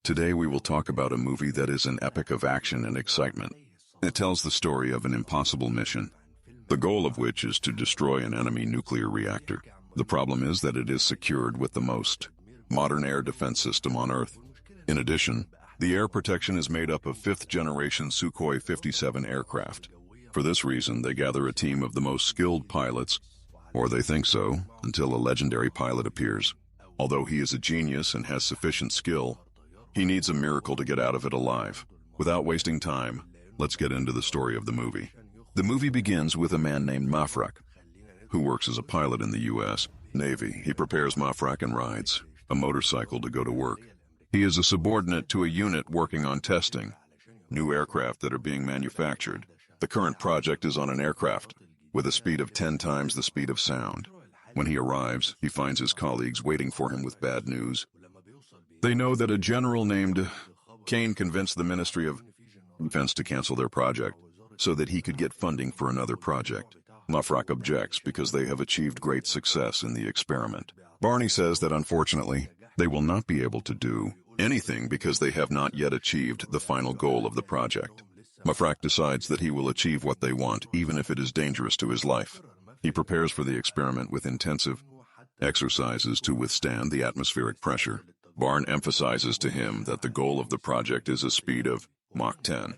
Today we will talk about a movie that is an epic of action and excitement. It tells the story of an impossible mission, the goal of which is to destroy an enemy nuclear reactor. The problem is that it is secured with the most modern air defense system on Earth. In addition, the air protection is made up of fifth-generation Sukhoi 57 aircraft. For this reason, they gather a team of the most skilled pilots, or they think so, until a legendary pilot appears. Although he is a genius and has sufficient skill, he needs a miracle to get out of it alive. Without wasting time, let's get into the story of the movie. The movie begins with a man named Mafraq, who works as a pilot in the U.S. Navy. He prepares Mafraq and rides a motorcycle to go to work. He is a subordinate to a unit working on testing new aircraft that are being manufactured. The current project is on an aircraft with a speed of 10 times the speed of sound. When he arrives, he finds his colleagues waiting for him with bad news. They know that a general named Kane convinced the Ministry of Defense to cancel their project so that he could get funding for another project. Mafraq objects because they have achieved great success in the experiment. Barney says that unfortunately, they will not be able to do anything because they have not yet achieved the final goal of the project. Mafraq decides that he will achieve what they want, even if it is dangerous to his life. He prepares for the experiment with intensive exercises to withstand the atmospheric pressure. Barn emphasizes to him that the goal of the project is a speed of Mach 10,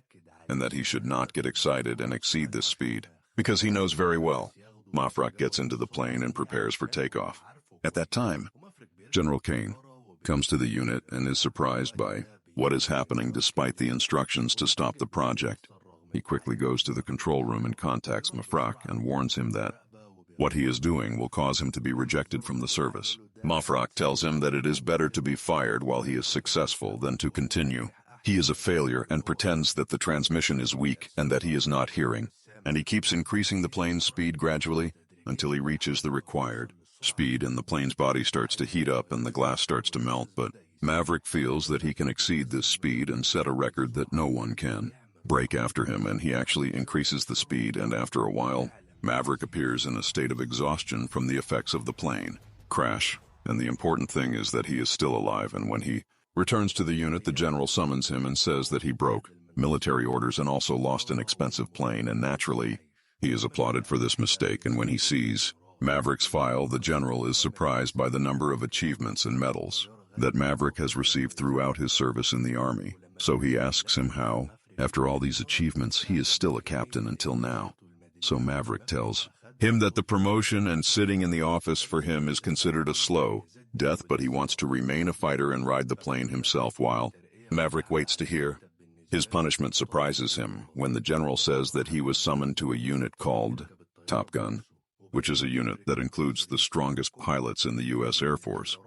and that he should not get excited and exceed this speed, because he knows very well. Mafraq gets into the plane and prepares for takeoff. At that time, General Kane comes to the unit and is surprised by what is happening despite the instructions to stop the project. He quickly goes to the control room and contacts Mafraq and warns him that what he is doing will cause him to be rejected from the service. Mafraq tells him that it is better to be fired while he is successful than to continue. He is a failure and pretends that the transmission is weak and that he is not hearing, and he keeps increasing the plane's speed gradually until he reaches the required speed and the plane's body starts to heat up and the glass starts to melt, but Maverick feels that he can exceed this speed and set a record that no one can break after him, and he actually increases the speed, and after a while, Maverick appears in a state of exhaustion from the effects of the plane crash. And the important thing is that he is still alive, and when he returns to the unit, the general summons him and says that he broke military orders and also lost an expensive plane, and naturally, he is applauded for this mistake, and when he sees Maverick's file, the general is surprised by the number of achievements and medals that Maverick has received throughout his service in the Army. So he asks him how, after all these achievements, he is still a captain until now. So Maverick tells him that the promotion and sitting in the office for him is considered a slow death, but he wants to remain a fighter and ride the plane himself. While Maverick waits to hear his punishment, surprises him when the general says that he was summoned to a unit called Top Gun, which is a unit that includes the strongest pilots in the U.S. Air Force.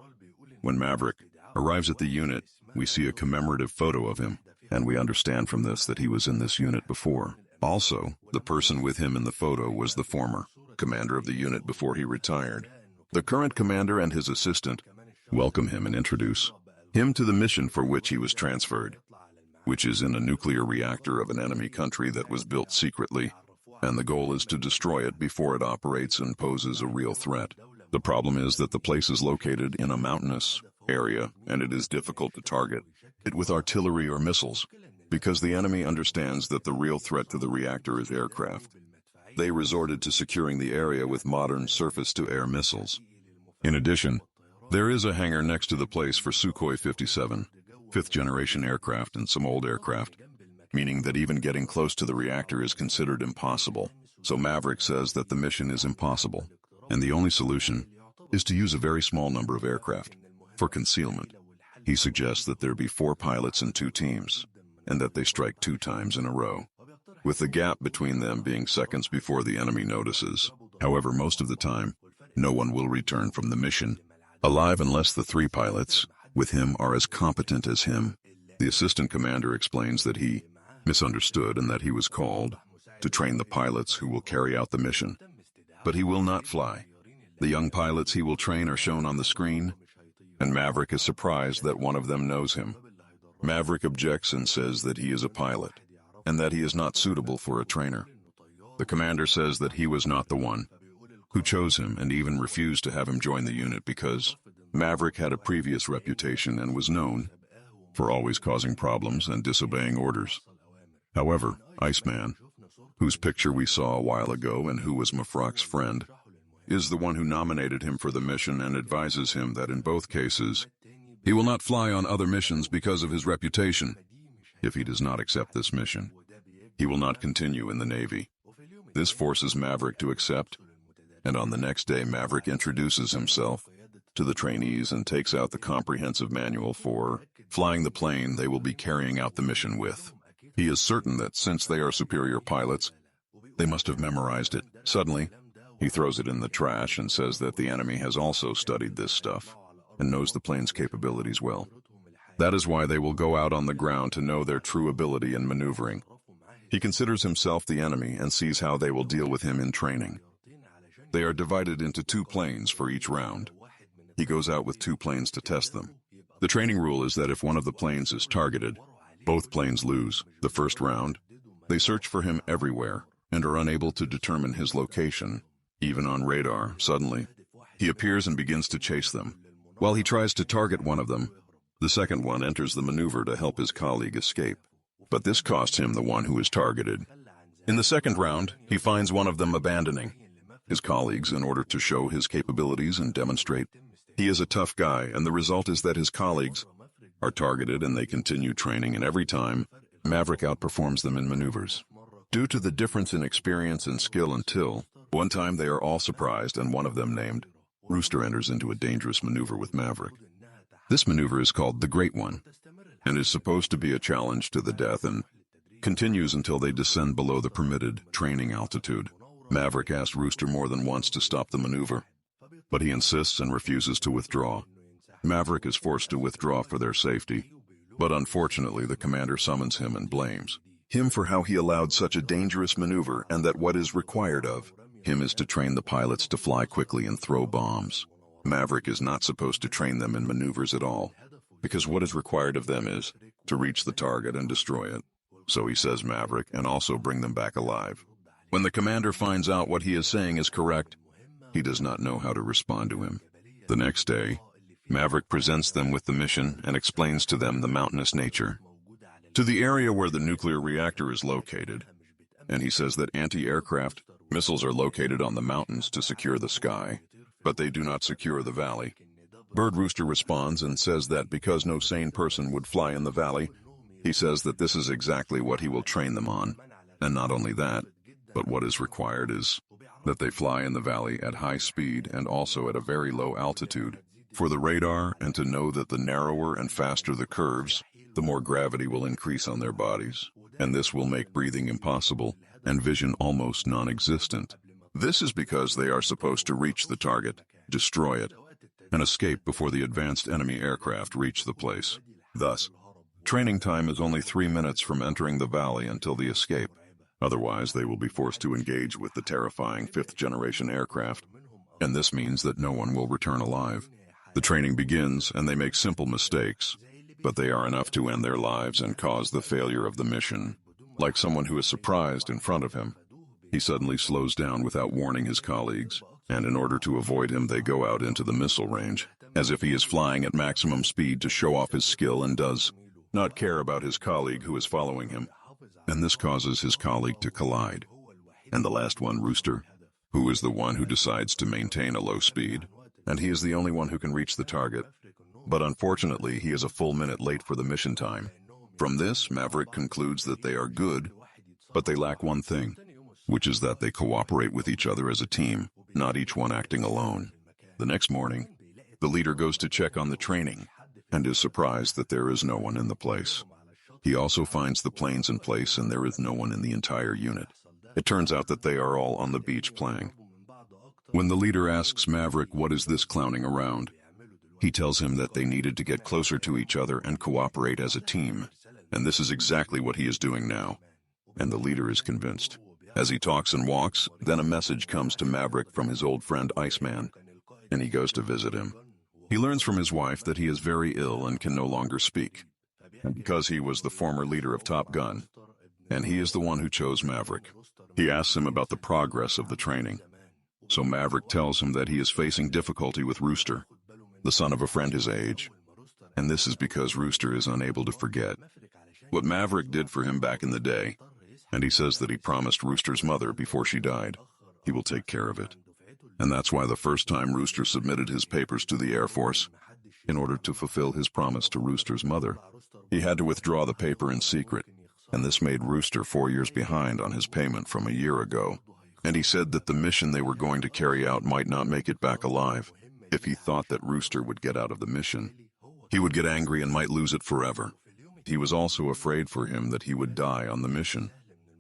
When Maverick arrives at the unit, we see a commemorative photo of him, and we understand from this that he was in this unit before. Also, the person with him in the photo was the former commander of the unit before he retired. The current commander and his assistant welcome him and introduce him to the mission for which he was transferred, which is in a nuclear reactor of an enemy country that was built secretly, and the goal is to destroy it before it operates and poses a real threat. The problem is that the place is located in a mountainous area, and it is difficult to target it with artillery or missiles, because the enemy understands that the real threat to the reactor is aircraft. They resorted to securing the area with modern surface-to-air missiles. In addition, there is a hangar next to the place for Sukhoi 57, fifth-generation aircraft and some old aircraft, meaning that even getting close to the reactor is considered impossible. So Maverick says that the mission is impossible, and the only solution is to use a very small number of aircraft for concealment. He suggests that there be 4 pilots in 2 teams, and that they strike 2 times in a row, with the gap between them being seconds before the enemy notices. However, most of the time, no one will return from the mission alive unless the 3 pilots with him are as competent as him. The assistant commander explains that he misunderstood and that he was called to train the pilots who will carry out the mission, but he will not fly. The young pilots he will train are shown on the screen, and Maverick is surprised that one of them knows him. Maverick objects and says that he is a pilot, and that he is not suitable for a trainer. The commander says that he was not the one who chose him and even refused to have him join the unit because Maverick had a previous reputation and was known for always causing problems and disobeying orders. However, Iceman, whose picture we saw a while ago and who was Mafrok's friend, is the one who nominated him for the mission and advises him that in both cases, he will not fly on other missions because of his reputation. If he does not accept this mission, he will not continue in the Navy. This forces Maverick to accept, and on the next day Maverick introduces himself to the trainees and takes out the comprehensive manual for flying the plane they will be carrying out the mission with. He is certain that since they are superior pilots, they must have memorized it. Suddenly, he throws it in the trash and says that the enemy has also studied this stuff and knows the plane's capabilities well. That is why they will go out on the ground to know their true ability in maneuvering. He considers himself the enemy and sees how they will deal with him in training. They are divided into 2 planes for each round. He goes out with 2 planes to test them. The training rule is that if one of the planes is targeted, both planes lose. The first round, they search for him everywhere and are unable to determine his location, even on radar. Suddenly, he appears and begins to chase them. While he tries to target one of them, the second one enters the maneuver to help his colleague escape. But this costs him the one who is targeted. In the second round, he finds one of them abandoning his colleagues in order to show his capabilities and demonstrate he is a tough guy, and the result is that his colleagues are targeted and they continue training, and every time, Maverick outperforms them in maneuvers. Due to the difference in experience and skill until, one time they are all surprised and one of them named Rooster enters into a dangerous maneuver with Maverick. This maneuver is called the Great One and is supposed to be a challenge to the death and continues until they descend below the permitted training altitude. Maverick asked Rooster more than once to stop the maneuver, but he insists and refuses to withdraw. Maverick is forced to withdraw for their safety, but unfortunately the commander summons him and blames him for how he allowed such a dangerous maneuver, and that what is required of him is to train the pilots to fly quickly and throw bombs. Maverick is not supposed to train them in maneuvers at all, because what is required of them is to reach the target and destroy it. So he says Maverick and also bring them back alive. When the commander finds out what he is saying is correct, he does not know how to respond to him. The next day, Maverick presents them with the mission and explains to them the mountainous nature to the area where the nuclear reactor is located, and he says that anti-aircraft missiles are located on the mountains to secure the sky, but they do not secure the valley. Bird Rooster responds and says that because no sane person would fly in the valley, he says that this is exactly what he will train them on, and not only that, but what is required is that they fly in the valley at high speed and also at a very low altitude for the radar, and to know that the narrower and faster the curves, the more gravity will increase on their bodies, and this will make breathing impossible and vision almost non-existent. This is because they are supposed to reach the target, destroy it, and escape before the advanced enemy aircraft reach the place. Thus, training time is only 3 minutes from entering the valley until the escape. Otherwise, they will be forced to engage with the terrifying 5th-generation aircraft, and this means that no one will return alive. The training begins, and they make simple mistakes, but they are enough to end their lives and cause the failure of the mission. Like someone who is surprised in front of him, he suddenly slows down without warning his colleagues, and in order to avoid him, they go out into the missile range, as if he is flying at maximum speed to show off his skill and does not care about his colleague who is following him, and this causes his colleague to collide. And the last one, Rooster, who is the one who decides to maintain a low speed, and he is the only one who can reach the target. But unfortunately, he is a full minute late for the mission time. From this, Maverick concludes that they are good, but they lack one thing, which is that they cooperate with each other as a team, not each one acting alone. The next morning, the leader goes to check on the training and is surprised that there is no one in the place. He also finds the planes in place and there is no one in the entire unit. It turns out that they are all on the beach playing. When the leader asks Maverick what is this clowning around, he tells him that they needed to get closer to each other and cooperate as a team, and this is exactly what he is doing now, and the leader is convinced. As he talks and walks, then a message comes to Maverick from his old friend Iceman, and he goes to visit him. He learns from his wife that he is very ill and can no longer speak, and because he was the former leader of Top Gun, and he is the one who chose Maverick. He asks him about the progress of the training. So Maverick tells him that he is facing difficulty with Rooster, the son of a friend his age, And this is because Rooster is unable to forget what Maverick did for him back in the day, and he says that he promised Rooster's mother before she died he will take care of it. And that's why the first time Rooster submitted his papers to the Air Force, in order to fulfill his promise to Rooster's mother, he had to withdraw the paper in secret, and this made Rooster 4 years behind on his payment from a year ago. And he said that the mission they were going to carry out might not make it back alive. If he thought that Rooster would get out of the mission, he would get angry and might lose it forever. He was also afraid for him that he would die on the mission,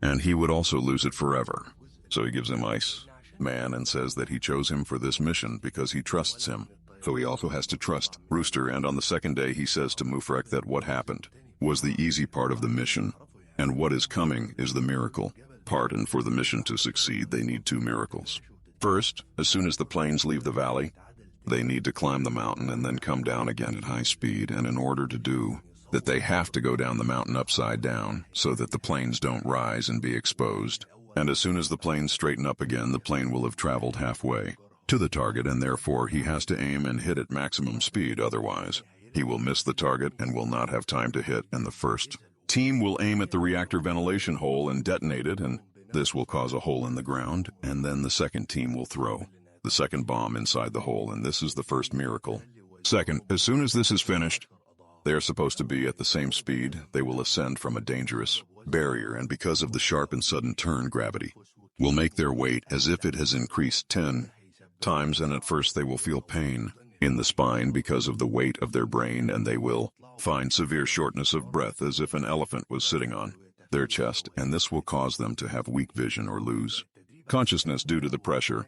and he would also lose it forever. So he gives him Ice Man and says that he chose him for this mission because he trusts him. So he also has to trust Rooster, and on the second day he says to Mufrek that what happened was the easy part of the mission, and what is coming is the miracle part, and for the mission to succeed they need 2 miracles. First, as soon as the planes leave the valley, they need to climb the mountain and then come down again at high speed, and in order to do that they have to go down the mountain upside down so that the planes don't rise and be exposed. And as soon as the planes straighten up again, the plane will have traveled halfway to the target, and therefore he has to aim and hit at maximum speed, otherwise he will miss the target and will not have time to hit, and the first team will aim at the reactor ventilation hole and detonate it, and this will cause a hole in the ground, and then the second team will throw the second bomb inside the hole, and this is the first miracle. Second, as soon as this is finished, they are supposed to be at the same speed. They will ascend from a dangerous barrier, and because of the sharp and sudden turn, gravity will make their weight as if it has increased 10 times, and at first they will feel pain in the spine because of the weight of their brain, and they will find severe shortness of breath as if an elephant was sitting on their chest, and this will cause them to have weak vision or lose consciousness due to the pressure.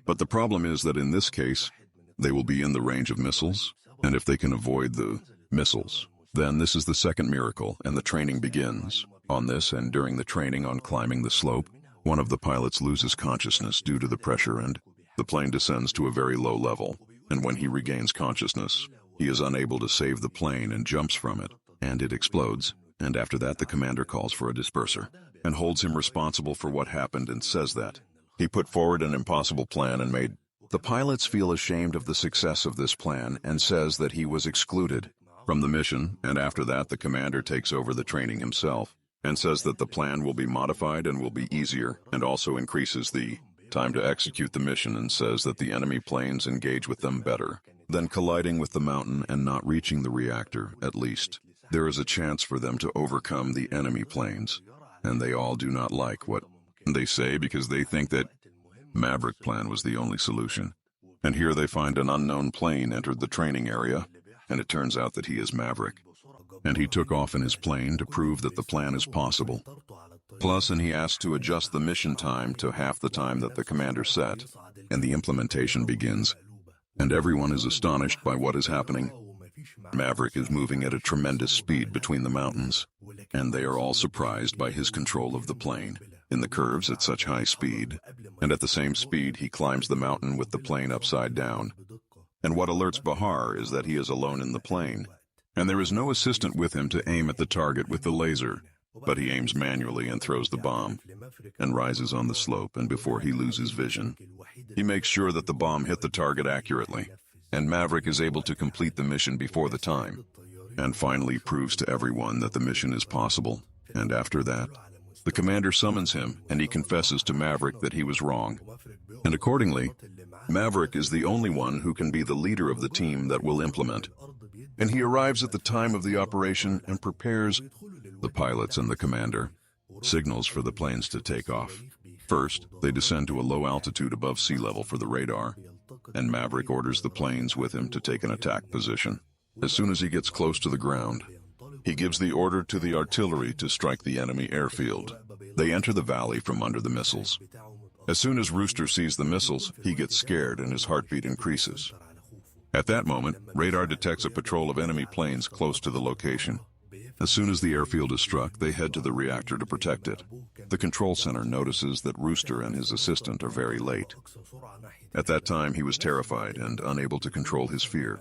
But the problem is that in this case, they will be in the range of missiles, and if they can avoid the missiles, then this is the second miracle, and the training begins on this. And during the training on climbing the slope, one of the pilots loses consciousness due to the pressure, and the plane descends to a very low level, and when he regains consciousness, he is unable to save the plane and jumps from it, and it explodes. And after that the commander calls for a disperser and holds him responsible for what happened, and says that he put forward an impossible plan and made the pilots feel ashamed of the success of this plan, and says that he was excluded from the mission. And after that the commander takes over the training himself and says that the plan will be modified and will be easier, and also increases the time to execute the mission, and says that the enemy planes engage with them better than colliding with the mountain and not reaching the reactor. At least there is a chance for them to overcome the enemy planes, and they all do not like what they say because they think that Maverick plan was the only solution. And here they find an unknown plane entered the training area, and it turns out that he is Maverick, and he took off in his plane to prove that the plan is possible. Plus, and he asked to adjust the mission time to half the time that the commander set, and the implementation begins, and everyone is astonished by what is happening. Maverick is moving at a tremendous speed between the mountains, and they are all surprised by his control of the plane in the curves at such high speed, and at the same speed he climbs the mountain with the plane upside down. And what alerts Bahar is that he is alone in the plane, and there is no assistant with him to aim at the target with the laser, but he aims manually and throws the bomb, and rises on the slope, and before he loses vision, he makes sure that the bomb hit the target accurately, and Maverick is able to complete the mission before the time, and finally proves to everyone that the mission is possible. And after that, the commander summons him, and he confesses to Maverick that he was wrong. And accordingly, Maverick is the only one who can be the leader of the team that will implement. And he arrives at the time of the operation and prepares the pilots and the commander, signals for the planes to take off. First, they descend to a low altitude above sea level for the radar, and Maverick orders the planes with him to take an attack position. As soon as he gets close to the ground, he gives the order to the artillery to strike the enemy airfield. They enter the valley from under the missiles. As soon as Rooster sees the missiles, he gets scared and his heartbeat increases. At that moment, radar detects a patrol of enemy planes close to the location. As soon as the airfield is struck, they head to the reactor to protect it. The control center notices that Rooster and his assistant are very late. At that time, he was terrified and unable to control his fear.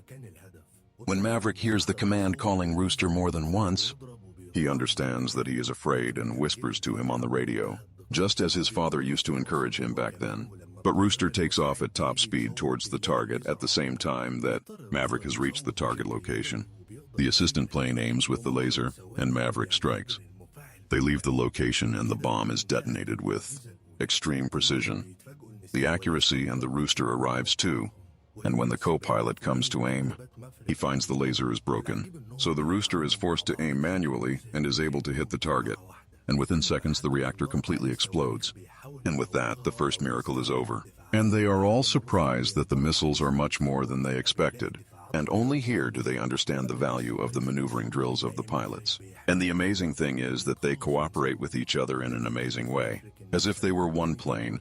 When Maverick hears the command calling Rooster more than once, he understands that he is afraid and whispers to him on the radio, just as his father used to encourage him back then. But Rooster takes off at top speed towards the target at the same time that Maverick has reached the target location. The assistant plane aims with the laser, and Maverick strikes. They leave the location and the bomb is detonated with extreme precision. The accuracy and the rooster arrives too, and when the co-pilot comes to aim, he finds the laser is broken. So the rooster is forced to aim manually and is able to hit the target. And within seconds, the reactor completely explodes. And with that, the first miracle is over. And they are all surprised that the missiles are much more than they expected. And only here do they understand the value of the maneuvering drills of the pilots. And the amazing thing is that they cooperate with each other in an amazing way, as if they were one plane.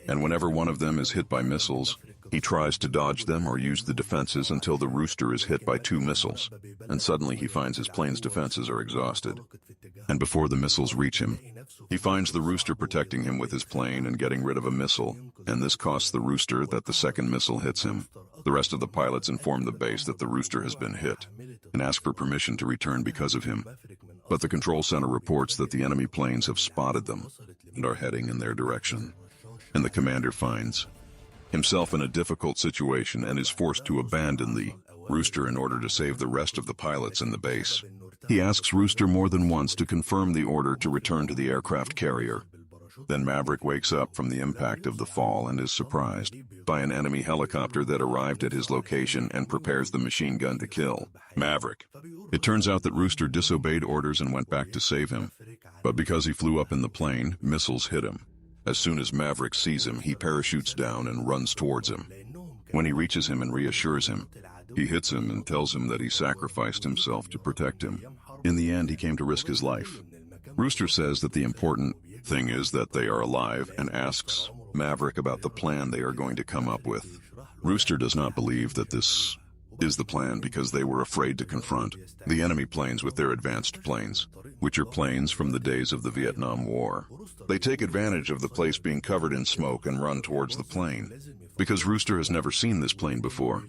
And whenever one of them is hit by missiles, he tries to dodge them or use the defenses until the rooster is hit by 2 missiles. And suddenly he finds his plane's defenses are exhausted. And before the missiles reach him, he finds the rooster protecting him with his plane and getting rid of a missile, and this costs the rooster that the second missile hits him. The rest of the pilots inform the base that the rooster has been hit and ask for permission to return because of him. But the control center reports that the enemy planes have spotted them and are heading in their direction. And the commander finds himself in a difficult situation and is forced to abandon the rooster in order to save the rest of the pilots in the base. He asks Rooster more than once to confirm the order to return to the aircraft carrier. Then Maverick wakes up from the impact of the fall and is surprised by an enemy helicopter that arrived at his location and prepares the machine gun to kill Maverick. It turns out that Rooster disobeyed orders and went back to save him. But because he flew up in the plane, missiles hit him. As soon as Maverick sees him, he parachutes down and runs towards him. When he reaches him and reassures him, he hits him and tells him that he sacrificed himself to protect him. In the end, he came to risk his life. Rooster says that the important thing is that they are alive and asks Maverick about the plan they are going to come up with. Rooster does not believe that this is the plan because they were afraid to confront the enemy planes with their advanced planes, which are planes from the days of the Vietnam War. They take advantage of the place being covered in smoke and run towards the plane, because Rooster has never seen this plane before.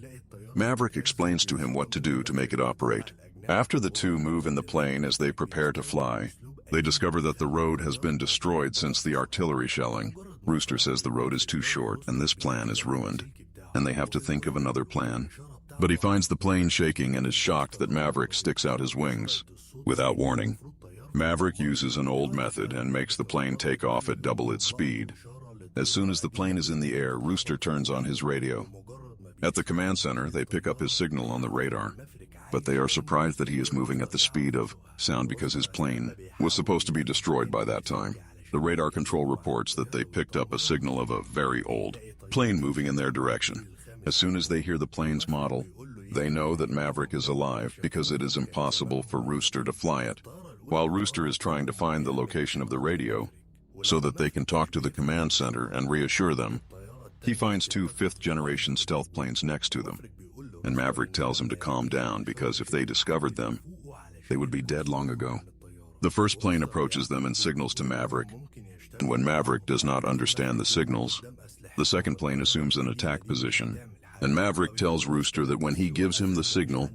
Maverick explains to him what to do to make it operate. After the two move in the plane as they prepare to fly, they discover that the road has been destroyed since the artillery shelling. Rooster says the road is too short and this plan is ruined, and they have to think of another plan. But he finds the plane shaking and is shocked that Maverick sticks out his wings. Without warning, Maverick uses an old method and makes the plane take off at double its speed. As soon as the plane is in the air, Rooster turns on his radio. At the command center, they pick up his signal on the radar, but they are surprised that he is moving at the speed of sound because his plane was supposed to be destroyed by that time. The radar control reports that they picked up a signal of a very old plane moving in their direction. As soon as they hear the plane's model, they know that Maverick is alive because it is impossible for Rooster to fly it. While Rooster is trying to find the location of the radio so that they can talk to the command center and reassure them, he finds 2 fifth-generation stealth planes next to them, and Maverick tells him to calm down because if they discovered them, they would be dead long ago. The first plane approaches them and signals to Maverick, and when Maverick does not understand the signals, the second plane assumes an attack position, and Maverick tells Rooster that when he gives him the signal,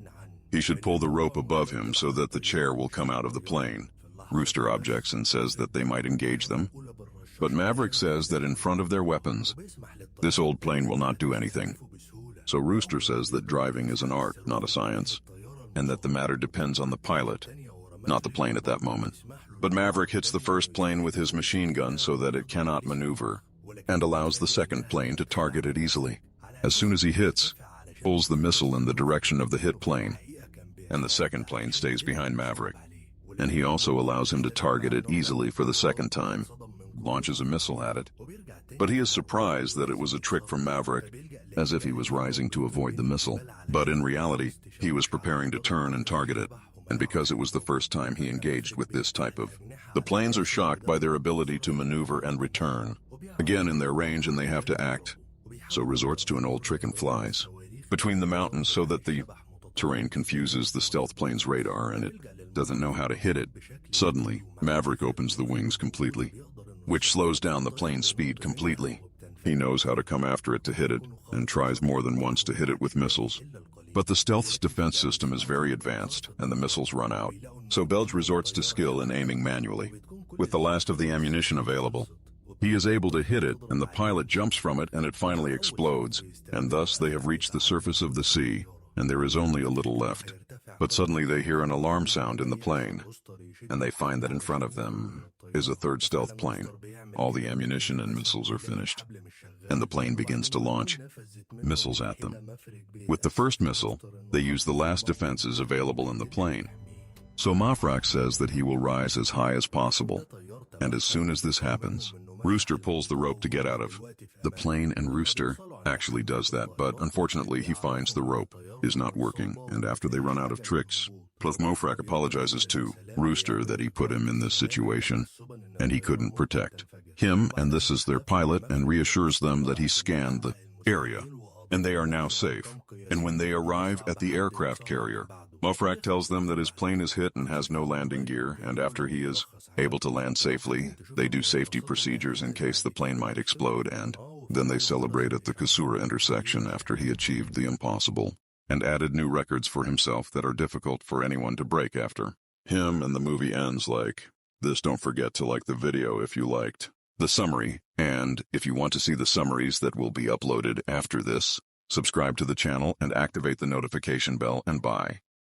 he should pull the rope above him so that the chair will come out of the plane. Rooster objects and says that they might engage them, but Maverick says that in front of their weapons, this old plane will not do anything. So Rooster says that driving is an art, not a science, and that the matter depends on the pilot, not the plane at that moment. But Maverick hits the first plane with his machine gun so that it cannot maneuver, and allows the second plane to target it easily. As soon as he hits, pulls the missile in the direction of the hit plane, and the second plane stays behind Maverick. And he also allows him to target it easily for the second time, launches a missile at it. But he is surprised that it was a trick from Maverick, as if he was rising to avoid the missile. But in reality, he was preparing to turn and target it, and because it was the first time he engaged with this type of... The planes are shocked by their ability to maneuver and return, again in their range, and they have to act, so resorts to an old trick and flies between the mountains so that the terrain confuses the stealth plane's radar and it doesn't know how to hit it. Suddenly, Maverick opens the wings completely, which slows down the plane's speed completely. He knows how to come after it to hit it, and tries more than once to hit it with missiles. But the stealth's defense system is very advanced, and the missiles run out. So Belge resorts to skill in aiming manually. With the last of the ammunition available, he is able to hit it, and the pilot jumps from it, and it finally explodes, and thus they have reached the surface of the sea, and there is only a little left. But suddenly they hear an alarm sound in the plane, and they find that in front of them is a third stealth plane. All the ammunition and missiles are finished, and the plane begins to launch missiles at them. With the first missile, they use the last defenses available in the plane. So Mafrak says that he will rise as high as possible, and as soon as this happens, Rooster pulls the rope to get out of the plane, and Rooster actually does that, but unfortunately he finds the rope is not working, and after they run out of tricks, Mofrak apologizes to Rooster that he put him in this situation, and he couldn't protect him, and this is their pilot, and reassures them that he scanned the area, and they are now safe. And when they arrive at the aircraft carrier, Mofrak tells them that his plane is hit and has no landing gear, and after he is able to land safely, they do safety procedures in case the plane might explode, and then they celebrate at the Kasura intersection after he achieved the impossible, and added new records for himself that are difficult for anyone to break after him, and the movie ends like this. Don't forget to like the video if you liked the summary, and if you want to see the summaries that will be uploaded after this, subscribe to the channel and activate the notification bell, and bye.